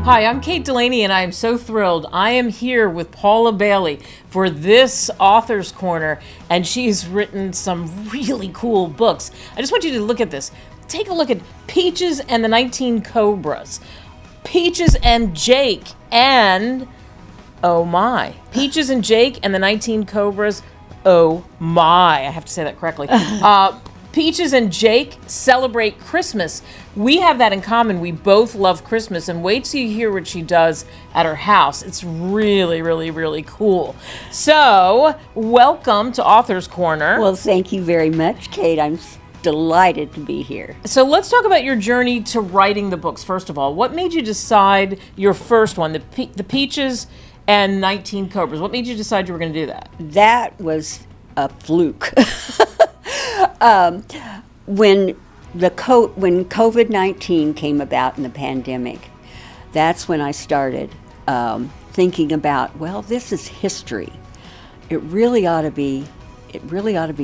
Hi, I'm Kate Delaney, and I am so thrilled. I am here with Paula Bailey for this Author's Corner, and she's written some really cool books. I just want you to look at this. Take a look at Peaches and the 19 Cobras. Peaches and Jake and, oh my. Peaches and Jake and the 19 Cobras, oh my. I have to say that correctly. Peaches and Jake celebrate Christmas. We have that in common. We both love Christmas, and wait till you hear what she does at her house. It's really, really, really cool. So, welcome to Author's Corner. Well, thank you very much, Kate. I'm delighted to be here. So let's talk about your journey to writing the books, first of all. What made you decide your first one, the Peaches and 19 Cobras? What made you decide you were going to do that? That was a fluke. When COVID-19 came about in the pandemic, that's when I started thinking about, well, this is history. It really ought to be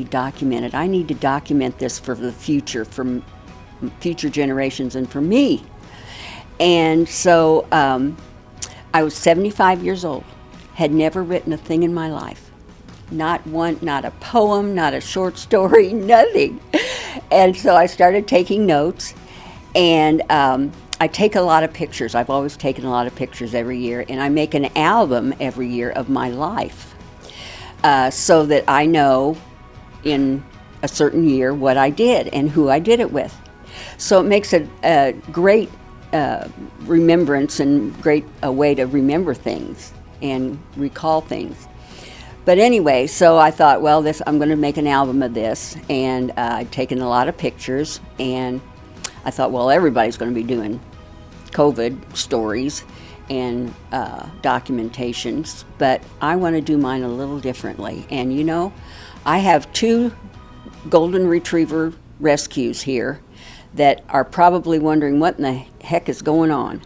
documented. I need to document this for the future, for future generations, and for me. And so I was 75 years old, had never written a thing in my life. Not one, not a poem, not a short story, nothing. And so I started taking notes, and I take a lot of pictures. I've always taken a lot of pictures every year, and I make an album every year of my life so that I know in a certain year what I did and who I did it with. So it makes a great remembrance and great a way to remember things and recall things. But anyway, so I thought, well, I'm going to make an album of this, and I'd taken a lot of pictures, and I thought, well, everybody's going to be doing COVID stories and documentations, but I want to do mine a little differently. And you know, I have 2 golden retriever rescues here that are probably wondering what in the heck is going on.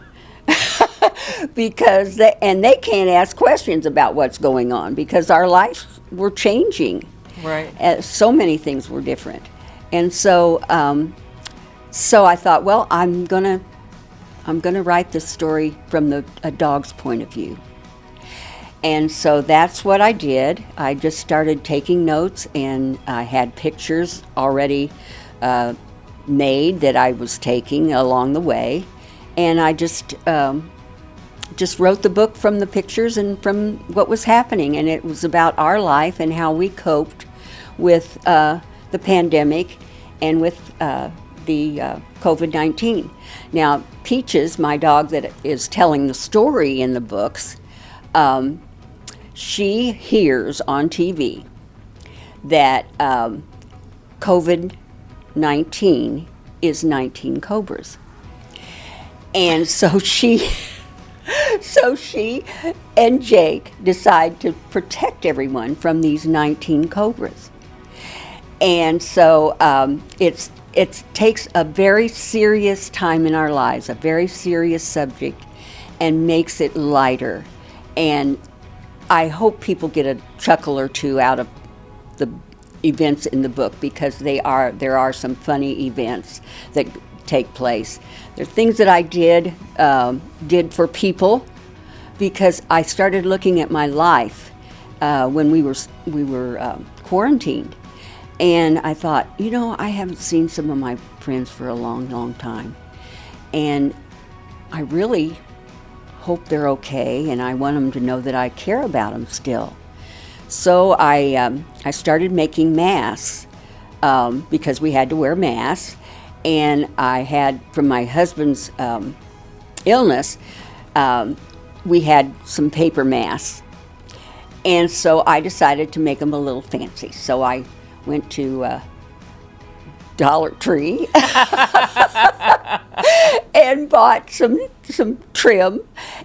Because they can't ask questions about what's going on because our lives were changing. Right. So many things were different, and so I thought, well, I'm gonna write this story from a dog's point of view, and so that's what I did. I just started taking notes, and I had pictures already made that I was taking along the way, and I just wrote the book from the pictures and from what was happening, and it was about our life and how we coped with the pandemic and with the COVID-19. Now, Peaches, my dog that is telling the story in the books, she hears on TV that COVID-19 is 19 cobras. And so she and Jake decide to protect everyone from these 19 cobras. And so it takes a very serious time in our lives, a very serious subject, and makes it lighter. And I hope people get a chuckle or two out of the events in the book, because there are some funny events that take place. There are things that I did for people, because I started looking at my life when we were quarantined, and I thought, you know, I haven't seen some of my friends for a long, long time, and I really hope they're okay, and I want them to know that I care about them still. So I started making masks because we had to wear masks. And I had, from my husband's illness, we had some paper masks. And so I decided to make them a little fancy. So I went to Dollar Tree and bought some trim,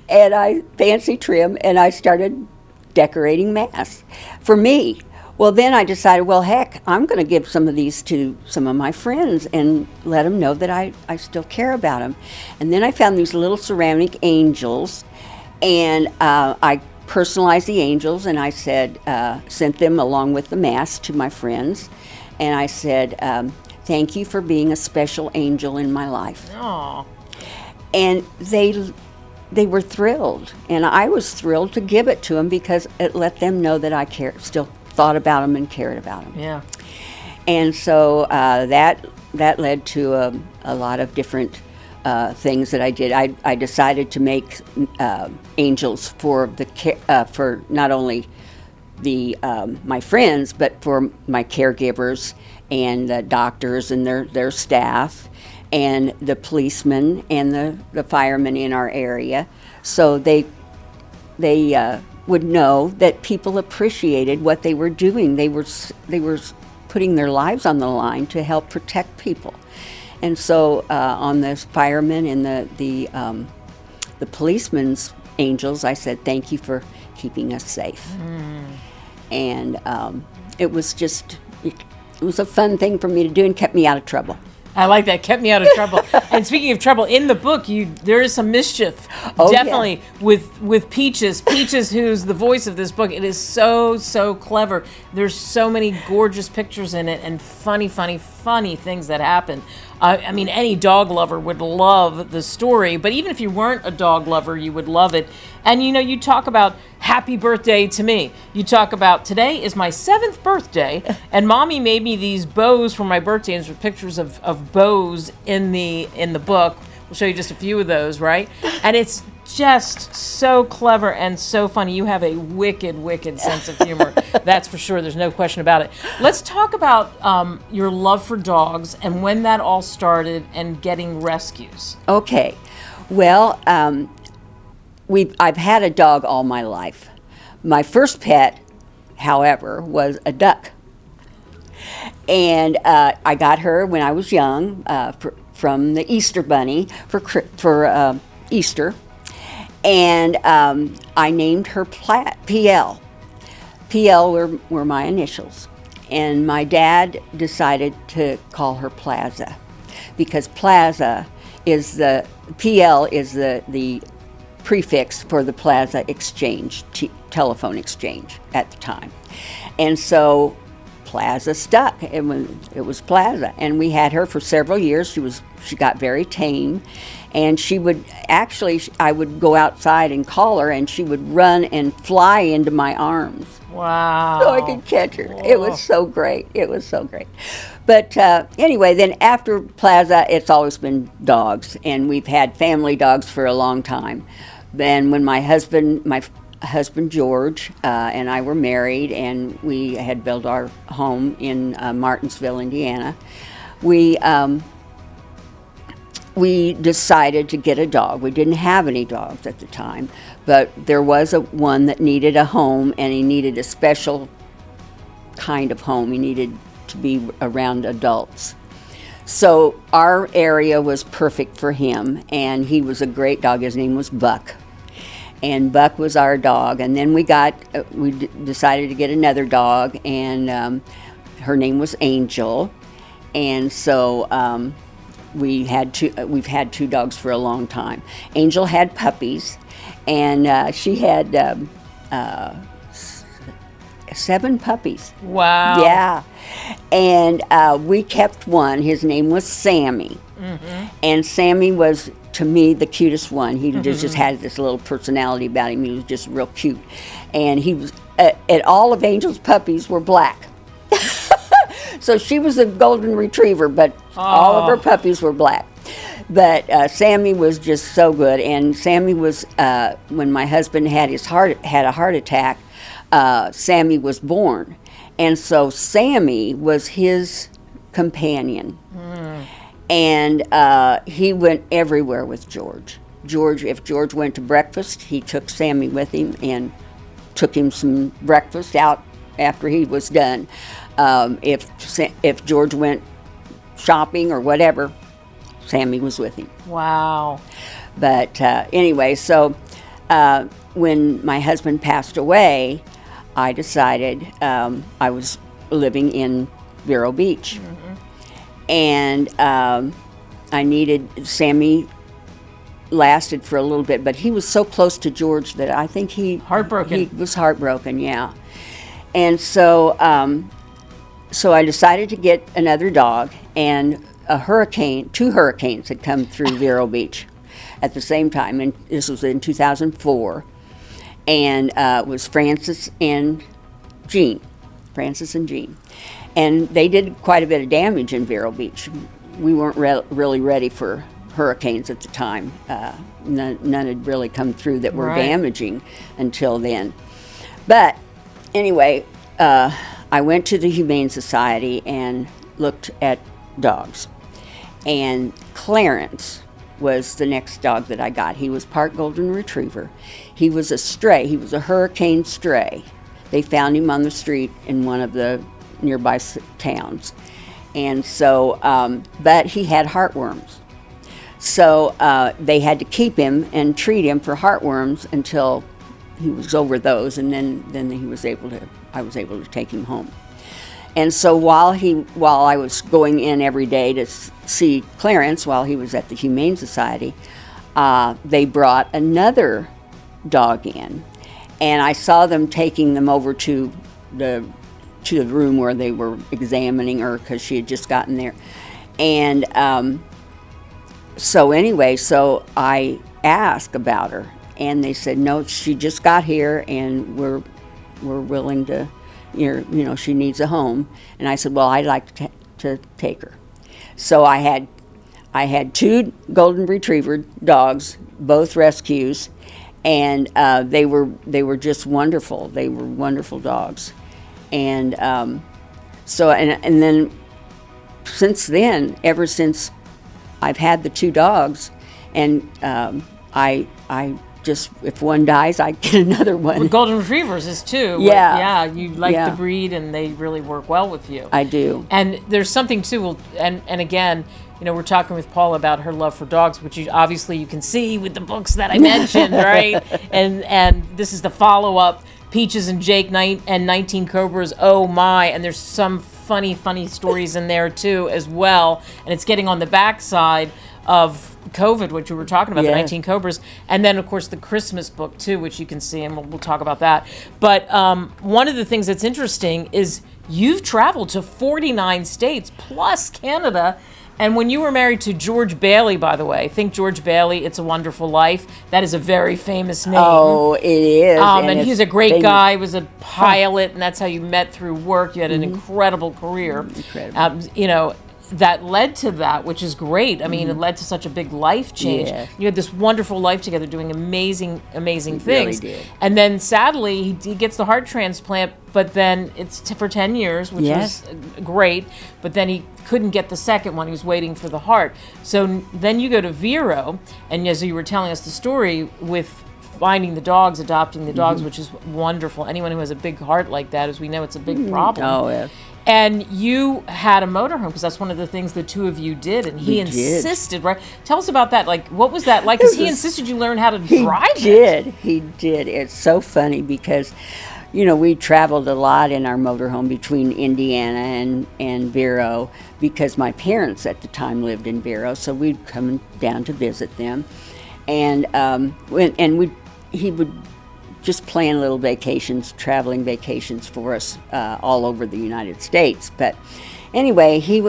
fancy trim, and I started decorating masks for me. Well, then I decided, well, heck, I'm going to give some of these to some of my friends and let them know that I still care about them. And then I found these little ceramic angels, and I personalized the angels, and I said, sent them along with the mask to my friends. And I said, thank you for being a special angel in my life. Aww. And they were thrilled, and I was thrilled to give it to them because it let them know that I still thought about them and cared about them. Yeah. And so that led to a lot of different things that I did. I decided to make angels for for not only my friends, but for my caregivers and the doctors and their staff, and the policemen and the firemen in our area, so they would know that people appreciated what they were doing. They were putting their lives on the line to help protect people. And so on the firemen and the policemen's angels, I said, thank you for keeping us safe. And it was a fun thing for me to do and kept me out of trouble. I like that. Kept me out of trouble. And speaking of trouble, in the book, there is some mischief. Oh, definitely yeah. with Peaches. Peaches, who's the voice of this book. It is so clever. There's so many gorgeous pictures in it and funny things that happen. I mean, any dog lover would love the story, but even if you weren't a dog lover, you would love it. And you talk about happy birthday to me. You talk about today is my 7th birthday, and Mommy made me these bows for my birthday, and there's pictures of bows in the book. We'll show you just a few of those, right? And it's just so clever and so funny. You have a wicked sense of humor. That's for sure. There's no question about it. Let's talk about your love for dogs and when that all started and getting rescues. Okay. Well, I've had a dog all my life. My first pet, however, was a duck. And I got her when I was young from the Easter Bunny for Easter. And I named her PL. PL were my initials. And my dad decided to call her Plaza because Plaza is PL is the prefix for the Plaza Exchange, telephone exchange at the time. And so Plaza stuck. It was Plaza. And we had her for several years. She got very tame. And I would go outside and call her, and she would run and fly into my arms. Wow. So I could catch her. Whoa. It was so great. But anyway, then after Plaza, it's always been dogs. And we've had family dogs for a long time. Then when my husband George and I were married, and we had built our home in Martinsville, Indiana, we decided to get a dog. We didn't have any dogs at the time, but there was one that needed a home, and he needed a special kind of home. He needed to be around adults. So our area was perfect for him, and he was a great dog. His name was Buck. And Buck was our dog. And then we decided to get another dog, and her name was Angel. And so we've had 2 dogs for a long time. Angel had puppies, and she had 7 puppies. Wow. Yeah. And we kept one. His name was Sammy. Mm-hmm. And Sammy was, to me, the cutest one. He just had this little personality about him. He was just real cute. And he was, and all of Angel's puppies were black. So she was a golden retriever, but all of her puppies were black. But Sammy was just so good. And Sammy was, when my husband had a heart attack, Sammy was born. And so Sammy was his companion. And he went everywhere with George. If George went to breakfast, he took Sammy with him and took him some breakfast out after he was done. If George went shopping or whatever, Sammy was with him. Wow. But anyway, so when my husband passed away, I decided I was living in Vero Beach. And I needed, Sammy lasted for a little bit, but he was so close to George that I think Heartbroken. He was heartbroken, yeah. And so so I decided to get another dog, and 2 hurricanes had come through Vero Beach. at the same time, and this was in 2004, and it was Francis and Jean. Francis and Jean. And they did quite a bit of damage in Vero Beach. We weren't really ready for hurricanes at the time. None had really come through that were damaging until then. But anyway, I went to the Humane Society and looked at dogs. And Clarence was the next dog that I got. He was part Golden Retriever. He was a stray. He was a hurricane stray. They found him on the street in one of the nearby towns. And so, but he had heartworms. So they had to keep him and treat him for heartworms until he was over those, and then I was able to take him home. And so while I was going in every day to see Clarence while he was at the Humane Society, they brought another dog in, and I saw them taking them over to the room where they were examining her because she had just gotten there. And so I asked about her, and they said, no, she just got here, and we're willing to, she needs a home. And I said, well, I'd like to take her. So I had 2 Golden Retriever dogs, both rescues, and they were just wonderful. They were wonderful dogs. And so then since then, ever since I've had the 2 dogs, and I just, if one dies, I get another one. With Golden Retrievers is too. Yeah. You like the breed, and they really work well with you. I do. And there's something too, and again, we're talking with Paula about her love for dogs, which obviously you can see with the books that I mentioned, right? And this is the follow-up, Peaches and Jake and 19 Cobras, oh my, and there's some funny stories in there too as well, and it's getting on the backside of COVID, which we were talking about, the 19 Cobras, and then of course the Christmas book too, which you can see, and we'll talk about that. But one of the things that's interesting is you've traveled to 49 states plus Canada. And when you were married to George Bailey, by the way, think George Bailey, It's a Wonderful Life. That is a very famous name. Oh, it is. And he's a great guy. He was a pilot, and that's how you met through work. You had an incredible career. Incredible. That led to that, which is great. I mean, it led to such a big life change. Yeah. You had this wonderful life together doing amazing things. Really did. And then sadly, he gets the heart transplant, but then it's for 10 years, which was great. But then he couldn't get the second one. He was waiting for the heart. So then you go to Vero, and as you were telling us the story with finding the dogs, adopting the dogs, which is wonderful. Anyone who has a big heart like that, as we know, it's a big problem. Oh, yeah. And you had a motorhome, because that's one of the things the 2 of you did, and he insisted, right? Tell us about that. Like, what was that like? Because he insisted you learn how to drive it. He did. It's so funny because, we traveled a lot in our motorhome between Indiana and Vero, because my parents at the time lived in Vero, so we'd come down to visit them. And he would just plan little vacations, traveling vacations for us all over the United States. But anyway, he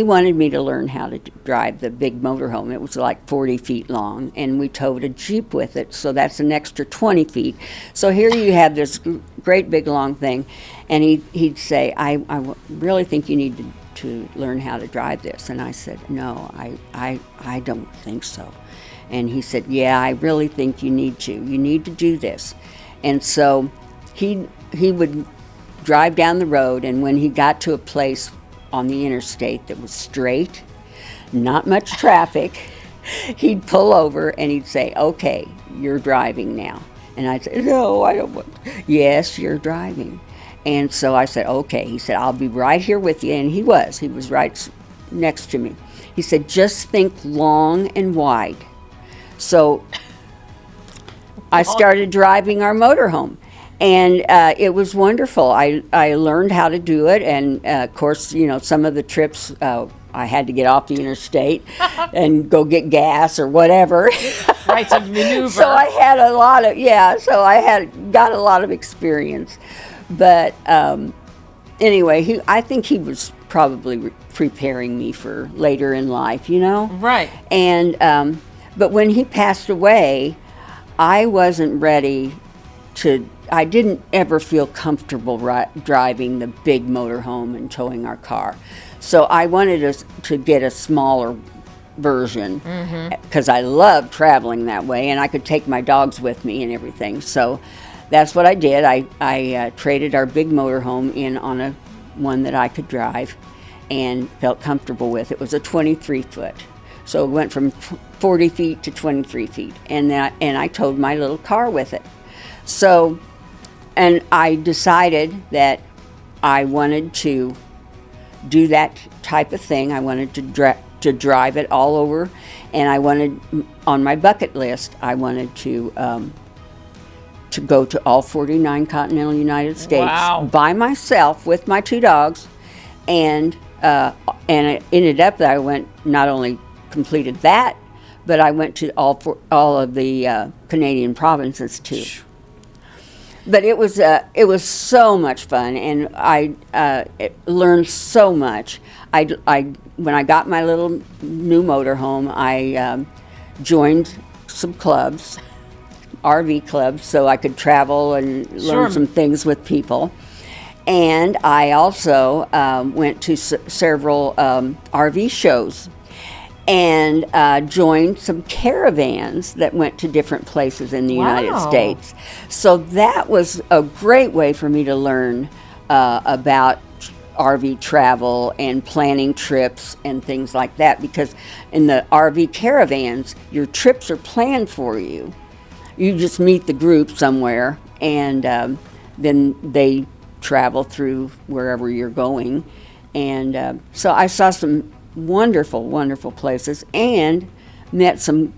wanted me to learn how to drive the big motorhome. It was like 40 feet long, and we towed a Jeep with it, so that's an extra 20 feet. So here you have this great big long thing, and he'd say, I really think you need to learn how to drive this. And I said, no, I don't think so. And he said, yeah, I really think you need to. You need to do this. And so he would drive down the road, and when he got to a place on the interstate that was straight, not much traffic, he'd pull over and he'd say, okay, you're driving now. And I'd say, no, I don't want to. Yes, you're driving. And so I said, okay. He said, I'll be right here with you. And he was right next to me. He said, just think long and wide. So I started driving our motorhome, and it was wonderful. I learned how to do it, and of course, some of the trips I had to get off the interstate and go get gas or whatever. Right, to maneuver. So I had got a lot of experience. But anyway, I think he was probably preparing me for later in life, Right. And But when he passed away, I wasn't ready I didn't ever feel comfortable driving the big motorhome and towing our car. So I wanted us to get a smaller version because I love traveling that way, and I could take my dogs with me and everything. So that's what I did. I traded our big motorhome in on one that I could drive and felt comfortable with. It was a 23-foot. So it went from 40 feet to 23 feet. And I towed my little car with it. So, and I decided that I wanted to do that type of thing. I wanted to drive it all over. And I wanted, on my bucket list, I wanted to go to all 49 continental United States. Wow. By myself with my 2 dogs. And it ended up that I not only completed that, but I went to all of the Canadian provinces too. But it was so much fun, and I learned so much. When I got my little new motorhome, I joined some clubs, RV clubs, so I could travel and learn some things with people. And I also went to several RV shows and joined some caravans that went to different places in the United States. So that was a great way for me to learn about RV travel and planning trips and things like that, because in the RV caravans, your trips are planned for you. You just meet the group somewhere, and then they travel through wherever you're going. And so I saw some wonderful, wonderful places and met some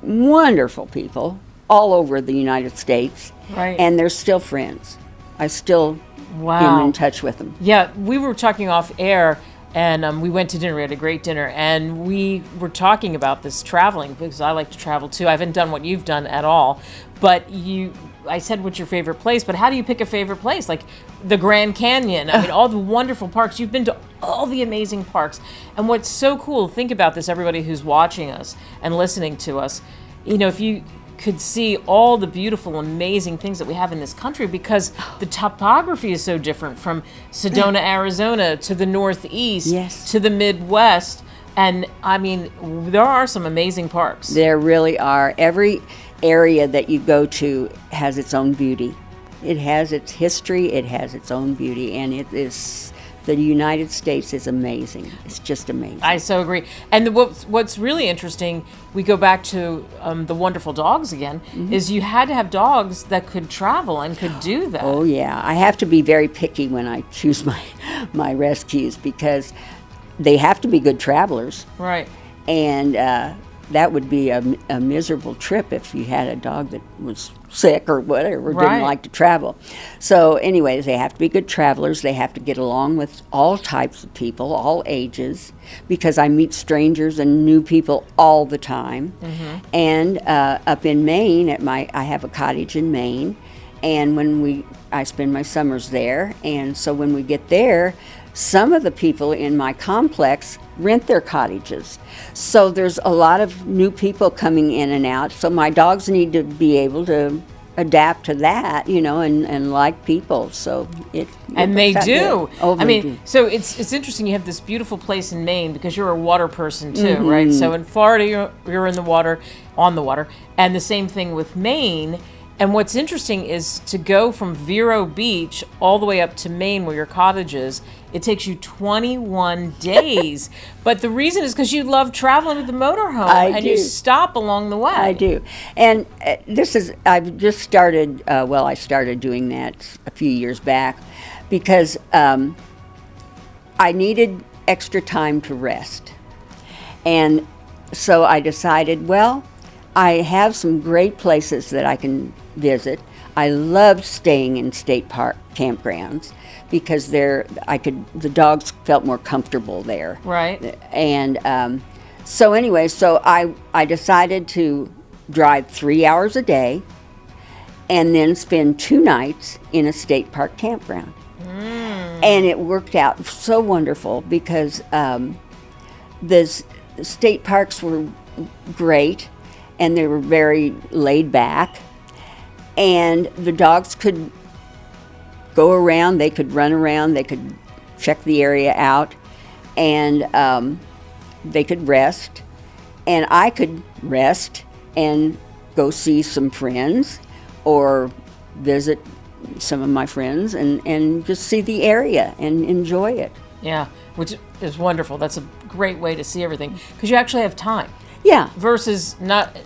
wonderful people all over the United States. Right. And they're still friends. I still am in touch with them. Yeah, we were talking off air, and we went to dinner. We had a great dinner, and we were talking about this traveling, because I like to travel too. I haven't done what you've done at all, but I said, what's your favorite place? But how do you pick a favorite place? Like the Grand Canyon, I mean, all the wonderful parks. You've been to all the amazing parks. And what's so cool, think about this, everybody who's watching us and listening to us, if you could see all the beautiful, amazing things that we have in this country, because the topography is so different from Sedona, Arizona to the Northeast to the Midwest. And I mean, there are some amazing parks. There really are. Every area that you go to has its own beauty. It has its history, it has its own beauty, and the United States is amazing. It's just amazing. I so agree. And what's really interesting, we go back to the wonderful dogs again, is you had to have dogs that could travel and could do that. Oh yeah, I have to be very picky when I choose my rescues, because they have to be good travelers. Right. And that would be a miserable trip if you had a dog that was sick or whatever, didn't like to travel. So anyways, they have to be good travelers. They have to get along with all types of people, all ages, because I meet strangers and new people all the time. And up in Maine, I have a cottage in Maine, and I spend my summers there. And so when we get there, some of the people in my complex rent their cottages. So there's a lot of new people coming in and out. So my dogs need to be able to adapt to that, and like people. So and they do. Oh, I mean, so it's interesting. You have this beautiful place in Maine because you're a water person too, right? So in Florida, you're in the water, on the water, and the same thing with Maine. And what's interesting is to go from Vero Beach all the way up to Maine, where your cottage is, it takes you 21 days. But the reason is because you love traveling with the motorhome, you stop along the way. I do. And I've just started, I started doing that a few years back, because I needed extra time to rest. And so I decided, I have some great places that I can visit. I love staying in state park campgrounds, because the dogs felt more comfortable there. Right. And so I decided to drive 3 hours a day and then spend 2 nights in a state park campground. And it worked out so wonderful, because the state parks were great. and they were very laid back. And the dogs could go around, they could run around, they could check the area out, and they could rest. And I could rest and go see some friends or visit some of my friends and just see the area and enjoy it. Yeah, which is wonderful. That's a great way to see everything because you actually have time. Yeah. Versus not,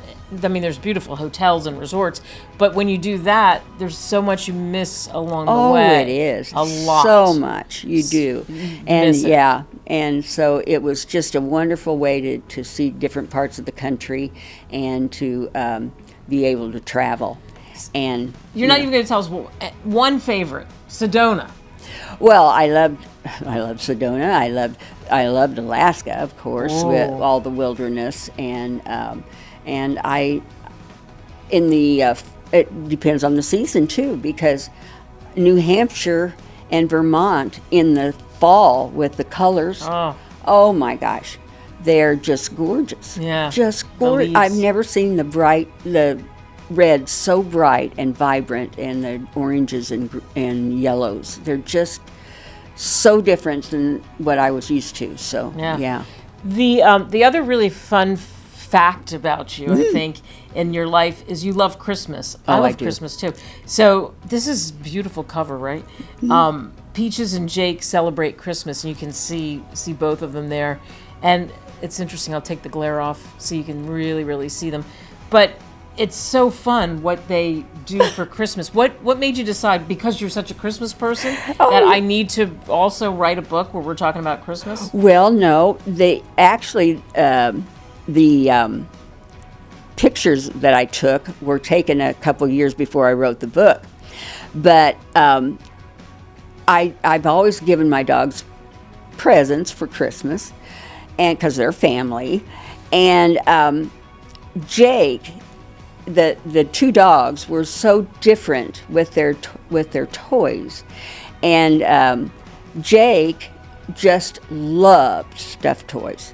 I mean, there's beautiful hotels and resorts, but when you do that, there's so much you miss along the way. Oh, it is. A lot. So much you do. And miss it. yeah, and so it was just a wonderful way to see different parts of the country and to be able to travel. And You're not even going to tell us one favorite, Sedona. well, I loved Sedona. I loved Alaska, of course, with all the wilderness, and I in the it depends on the season too, because New Hampshire and Vermont in the fall with the colors. Oh my gosh, they're just gorgeous. Yeah, just the gorgeous. leaves. I've never seen the red so bright and vibrant, and the oranges and yellows. They're just so different than what I was used to. So yeah. The other really fun fact about you, I think, in your life is you love Christmas. I love do. Christmas too. So this is a beautiful cover, right? Peaches and Jake celebrate Christmas, and you can see both of them there. And it's interesting. I'll take the glare off so you can really, really see them. But it's so fun what they do for Christmas. What made you decide, because you're such a Christmas person, that I need to also write a book where we're talking about Christmas? Well, no, they actually the pictures that I took were taken a couple years before I wrote the book. But I've always given my dogs presents for Christmas, and because they're family. And Jake, the two dogs were so different with their toys, and Jake just loved stuffed toys.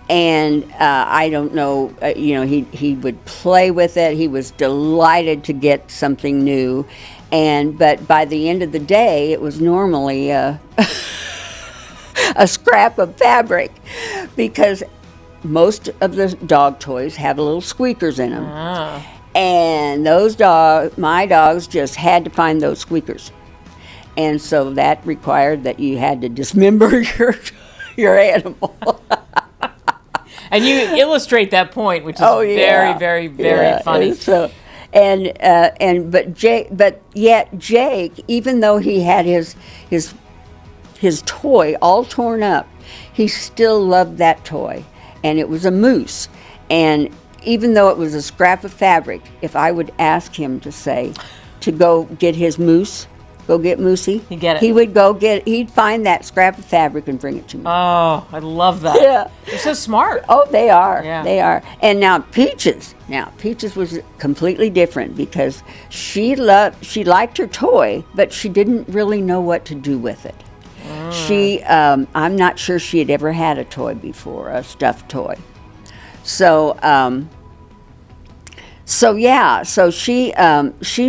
And I don't know, he would play with it. He was delighted to get something new, but by the end of the day, it was normally a scrap of fabric, because most of the dog toys have little squeakers in them, and my dogs just had to find those squeakers, and so that required that you had to dismember your animal. And you illustrate that point, which is very, very, very funny. And so, but yet Jake, even though he had his toy all torn up, he still loved that toy, and it was a moose. And even though it was a scrap of fabric, if I would ask him to go get his moose, go get Moosey, He'd get it. He would he'd find that scrap of fabric and bring it to me. Oh, I love that. Yeah. They're so smart. Oh, they are. Yeah. They are. And now Peaches was completely different, because she liked her toy, but she didn't really know what to do with it. I'm not sure she had ever had a toy before, a stuffed toy. So she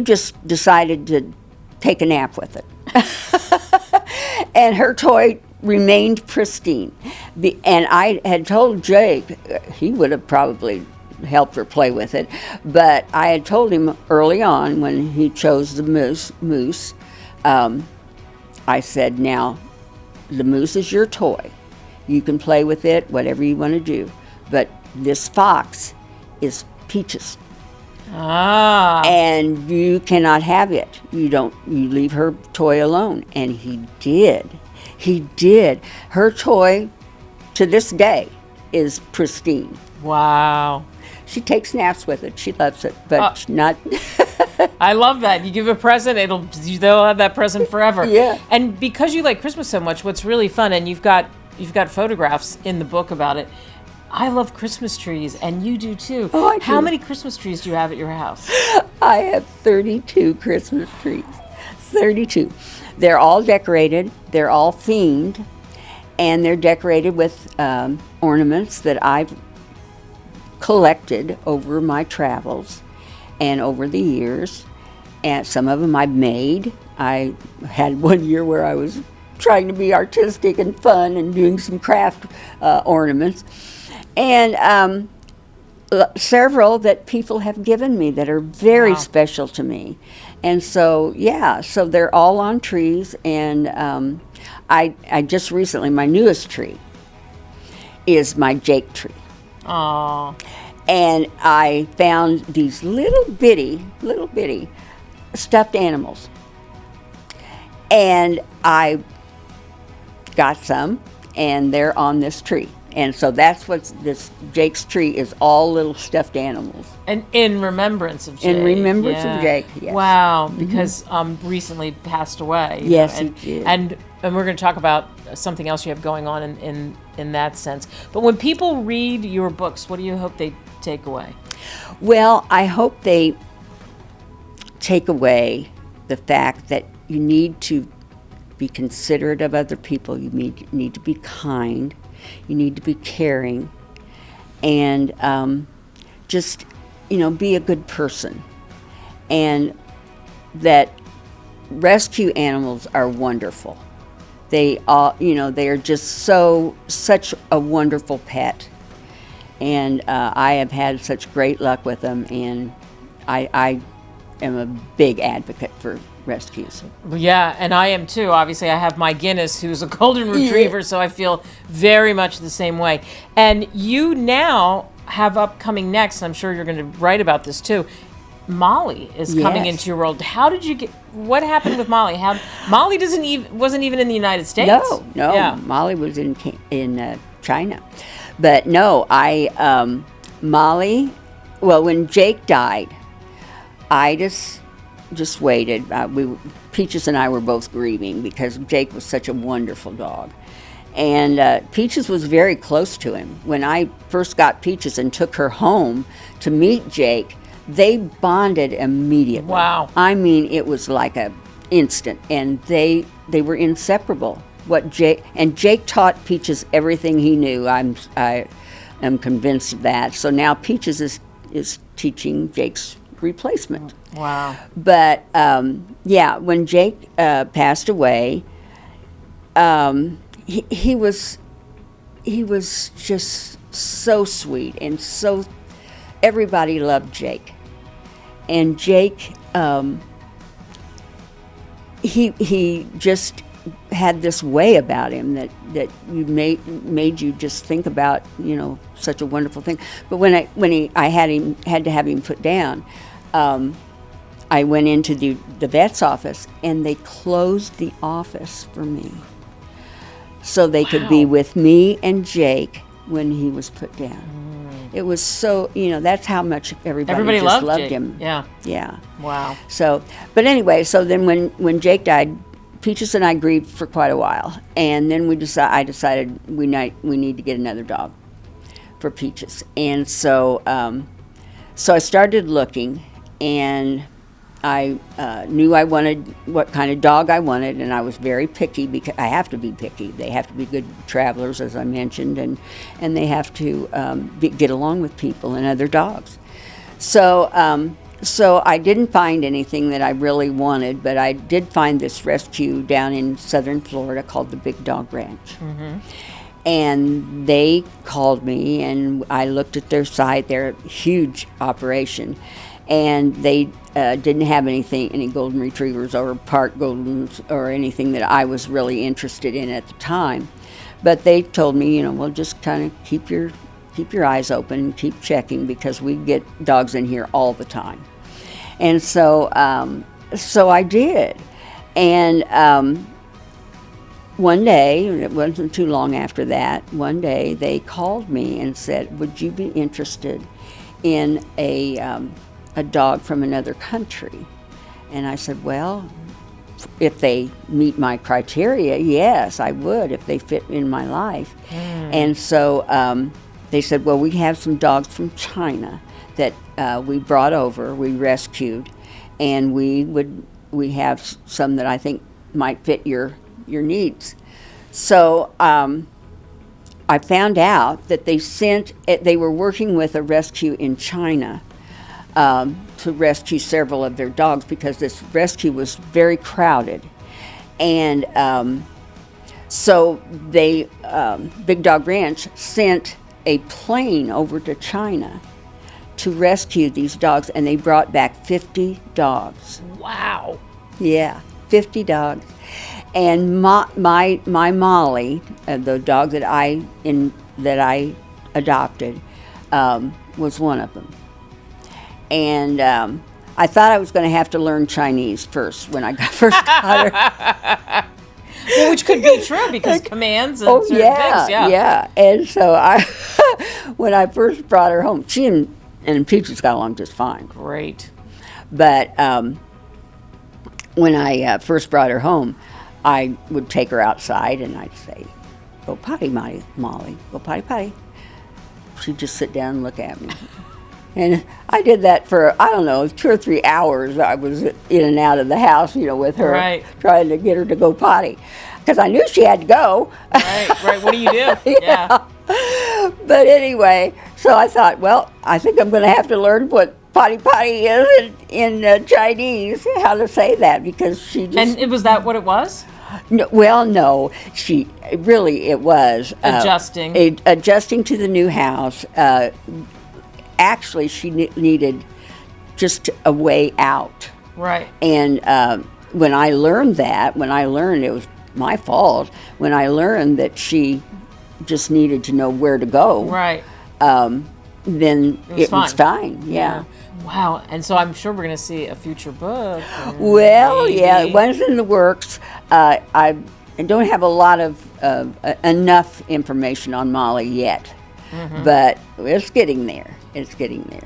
just decided to take a nap with it. And her toy remained pristine. And I had told Jake, he would have probably helped her play with it, but I had told him early on when he chose the moose, I said, now, the moose is your toy. You can play with it, whatever you want to do. But this fox is Peaches. And you cannot have it. You leave her toy alone. And he did. Her toy, to this day, is pristine. Wow. She takes naps with it. She loves it, but not. I love that. You give a present, they'll have that present forever. Yeah. And because you like Christmas so much, what's really fun, and you've got photographs in the book about it. I love Christmas trees, and you do too. Oh, I do. How many Christmas trees do you have at your house? I have 32 Christmas trees. 32. They're all decorated. They're all themed, and they're decorated with ornaments that I've collected over my travels and over the years. And some of them I've made. I had one year where I was trying to be artistic and fun and doing some craft ornaments. And several that people have given me that are very Wow. special to me. And so, yeah, so they're all on trees. And I just recently, my newest tree is my Jake tree. Aw. And I found these little bitty stuffed animals. And I got some, and they're on this tree. And so that's what this Jake's tree is, all little stuffed animals. And in remembrance of Jake. In remembrance of Jake, yes. Wow, because recently passed away. you Yes, know, he did. And we're going to talk about something else you have going on in that sense. But when people read your books, what do you hope they take away? Well, I hope they take away the fact that you need to be considerate of other people. You need to be kind. You need to be caring. And just, be a good person. And that rescue animals are wonderful. They all, they are just such a wonderful pet. And I have had such great luck with them, and I am a big advocate for rescues. Yeah, and I am too. Obviously, I have my Guinness, who's a golden retriever, so I feel very much the same way. And you now have upcoming next, and I'm sure you're going to write about this too. Molly is coming Yes. into your world. How did you get? What happened with Molly? Molly wasn't even in the United States. No, Yeah. Molly was in China, but no, Molly. Well, when Jake died, I just waited. Peaches and I were both grieving because Jake was such a wonderful dog. And Peaches was very close to him. When I first got Peaches and took her home to meet Jake, they bonded immediately. Wow. I mean, it was like a instant, and they were inseparable. Jake taught Peaches everything he knew. I am convinced of that. So now Peaches is teaching Jake's replacement. Wow. But when Jake passed away, he was just so sweet, and so everybody loved Jake. And Jake, he just had this way about him that made you just think about such a wonderful thing. But when I had to have him put down, I went into the vet's office, and they closed the office for me, so they could be with me and Jake when he was put down. It was so, that's how much everybody just loved Jake. him. Yeah. Yeah. Wow. So, but anyway, so then when Jake died, Peaches and I grieved for quite a while, and then I decided we need to get another dog for Peaches, and so I started looking, and I knew I wanted what kind of dog I wanted, and I was very picky because I have to be picky. They have to be good travelers, as I mentioned, and they have to get along with people and other dogs. So I didn't find anything that I really wanted, but I did find this rescue down in southern Florida called the Big Dog Ranch. Mm-hmm. And they called me, and I looked at their site. They're a huge operation, and they didn't have any golden retrievers or park goldens or anything that I was really interested in at the time. But they told me, well, just kind of keep your eyes open and keep checking, because we get dogs in here all the time. And so I did. And one day, it wasn't too long after that, one day they called me and said, would you be interested in a dog from another country? And I said, well, if they meet my criteria, yes, I would, if they fit in my life. And so they said, well, we have some dogs from China that we brought over, we rescued, and we have some that I think might fit your needs. So I found out that they were working with a rescue in China to rescue several of their dogs because this rescue was very crowded. And so they, Big Dog Ranch sent a plane over to China to rescue these dogs, and they brought back 50 dogs. Wow. Yeah, 50 dogs. And my Molly, the dog that I adopted, was one of them. And I thought I was going to have to learn Chinese first when I first got her. Well, which could be true because commands and certain things. Yeah. And so when I first brought her home, she and Peaches got along just fine. Great. But when I first brought her home, I would take her outside and I'd say, "Go potty, Molly. Go potty, potty." She'd just sit down and look at me. And I did that for, 2 or 3 hours. I was in and out of the house, with her, right, trying to get her to go potty. Because I knew she had to go. Right. What do you do? Yeah. But anyway, so I thought, well, I think I'm going to have to learn what potty is in Chinese, how to say that, because she just... And was that what it was? No, well, no. It was. Adjusting. Adjusting to the new house. Actually, she needed just a way out. Right. And when I learned it was my fault. When I learned that she just needed to know where to go. Right. Then it was fine. Yeah. Wow. And so I'm sure we're going to see a future book. Well, maybe. Yeah, one's in the works. I don't have a lot of enough information on Molly yet. Mm-hmm. But it's getting there.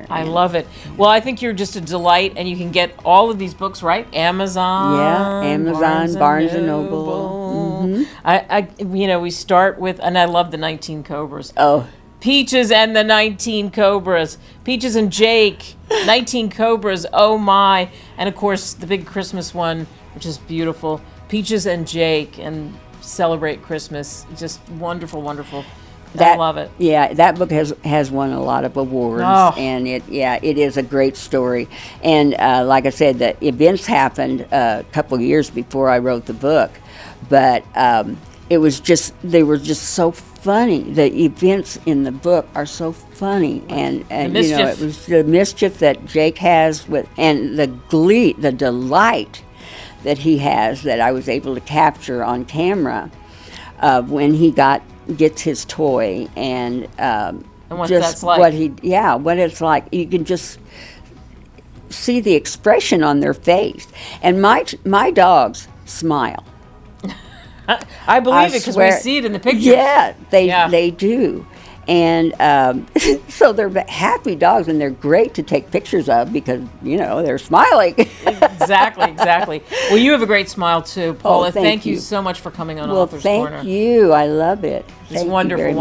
I love it. Well, I think you're just a delight, and you can get all of these books, right? Amazon. Yeah, Amazon, Barnes and Noble. Mm-hmm. We start with, and I love the 19 Cobras. Oh. Peaches and the 19 Cobras. Peaches and Jake, 19 Cobras, oh my. And of course, the big Christmas one, which is beautiful. Peaches and Jake, and celebrate Christmas. Just wonderful, wonderful. I love it. Yeah, that book has won a lot of awards, and it is a great story. And like I said, the events happened a couple of years before I wrote the book, but they were just so funny. The events in the book are so funny, and it was the mischief that Jake has and the glee, the delight that he has that I was able to capture on camera when he gets his toy and what just that's like. What it's like. You can just see the expression on their face. And my dogs smile. I believe it because we see it in the pictures. Yeah, they do. And so they're happy dogs, and they're great to take pictures of because, they're smiling. Exactly. Well, you have a great smile, too, Paula. Thank you so much for coming on Well, Author's Corner. thank you. I love it. It's wonderful.